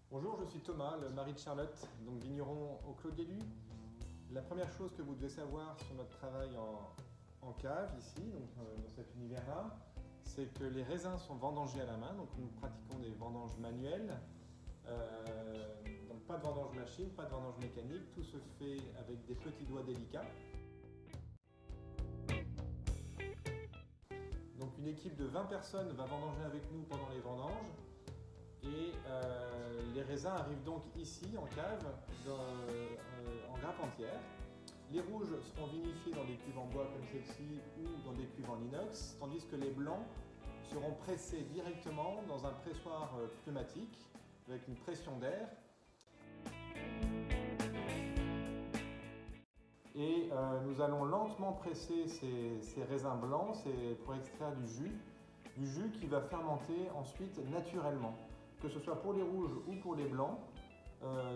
Bonjour, je suis Thomas, le mari de Charlotte, donc vigneron au Clos de l'Élu. La première chose que vous devez savoir sur notre travail en cave ici, donc dans cet univers-là, c'est que les raisins sont vendangés à la main, donc nous pratiquons des vendanges manuelles. Donc pas de vendange machine, pas de vendange mécanique, tout se fait avec des petits doigts délicats. Donc une équipe de 20 personnes va vendanger avec nous pendant les vendanges. Et les raisins arrivent donc ici en cave, en grappe entière. Les rouges seront vinifiés dans des cuves en bois comme celle-ci ou dans des cuves en inox, tandis que les blancs seront pressés directement dans un pressoir pneumatique avec une pression d'air. Et nous allons lentement presser ces raisins blancs pour extraire du jus qui va fermenter ensuite naturellement. Que ce soit pour les rouges ou pour les blancs,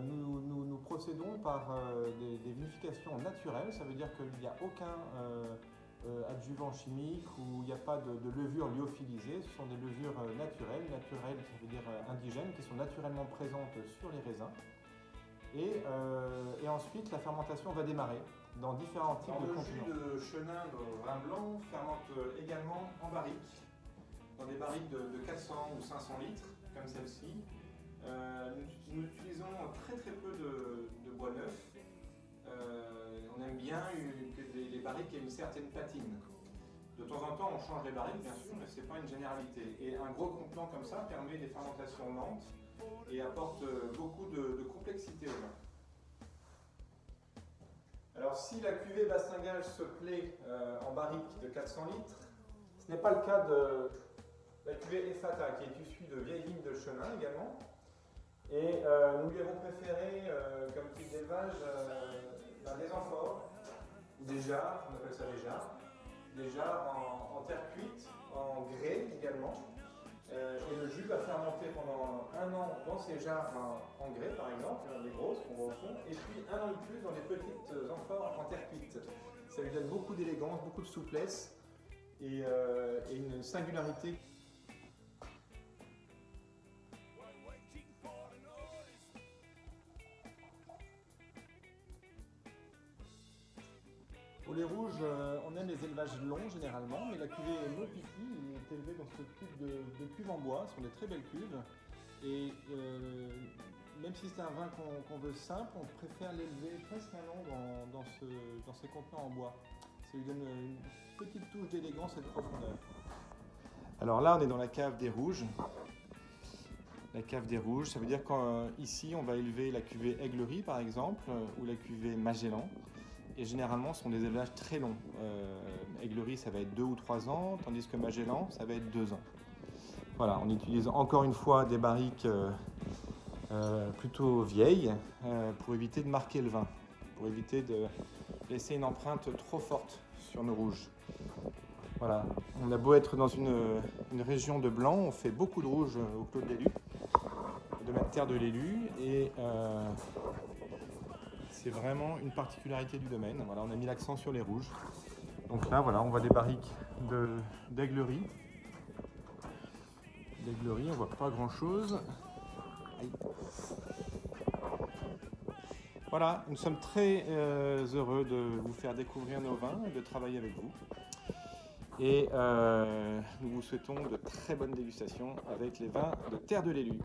nous procédons par des vinifications naturelles. Ça veut dire qu'il n'y a aucun adjuvant chimique ou il n'y a pas de levure lyophilisée. Ce sont des levures naturelles, ça veut dire indigènes, qui sont naturellement présentes sur les raisins. Et ensuite, la fermentation va démarrer dans différents types de contenants. Le jus de chenin de vin blanc fermente également en barriques, dans des barriques de 400 ou 500 litres, comme celle-ci. Nous utilisons très peu de bois neuf. On aime bien que les barriques aient une certaine patine. De temps en temps, on change les barriques, bien sûr, mais ce n'est pas une généralité. Et un gros contenant comme ça permet des fermentations lentes et apporte beaucoup de complexité au vin. Alors, si la cuvée bastingage se plaît en barrique de 400 litres, ce n'est pas le cas de la cuvée Effata, qui est issue de vieilles vignes de chenin également. Et nous lui avons préféré, comme type d'élevage, des amphores, ou des jarres, on appelle ça des jarres en terre cuite, en grès également. Et le jus va fermenter pendant 1 an dans ces jarres en grès, par exemple, les grosses qu'on voit au fond, et puis 1 an de plus dans les petites amphores en terre cuite. Ça lui donne beaucoup d'élégance, beaucoup de souplesse et une singularité. Pour les rouges, on aime les élevages longs généralement, mais la cuvée Mopiti est élevée dans ce type de cuve en bois, ce sont des très belles cuves. Et même si c'est un vin qu'on veut simple, on préfère l'élever presque 1 an dans ces contenants en bois. Ça lui donne une petite touche d'élégance et de profondeur. Alors là, on est dans la cave des rouges. La cave des rouges, ça veut dire qu'ici, on va élever la cuvée Aiglerie par exemple, ou la cuvée Magellan. Et généralement, ce sont des élevages très longs. Aiglerie, ça va être 2 ou 3 ans, tandis que Magellan, ça va être 2 ans. Voilà, on utilise encore une fois des barriques plutôt vieilles pour éviter de marquer le vin, pour éviter de laisser une empreinte trop forte sur nos rouges. Voilà, on a beau être dans une région de blanc, on fait beaucoup de rouge au Clos de l'Élu, de notre terre de l'Élu, et c'est vraiment une particularité du domaine. Voilà, on a mis l'accent sur les rouges. Donc là, voilà, on voit des barriques d'Aiglerie. D'Aiglerie, on voit pas grand-chose. Voilà, nous sommes très heureux de vous faire découvrir nos vins et de travailler avec vous. Et nous vous souhaitons de très bonnes dégustations avec les vins de Terre de l'Élu.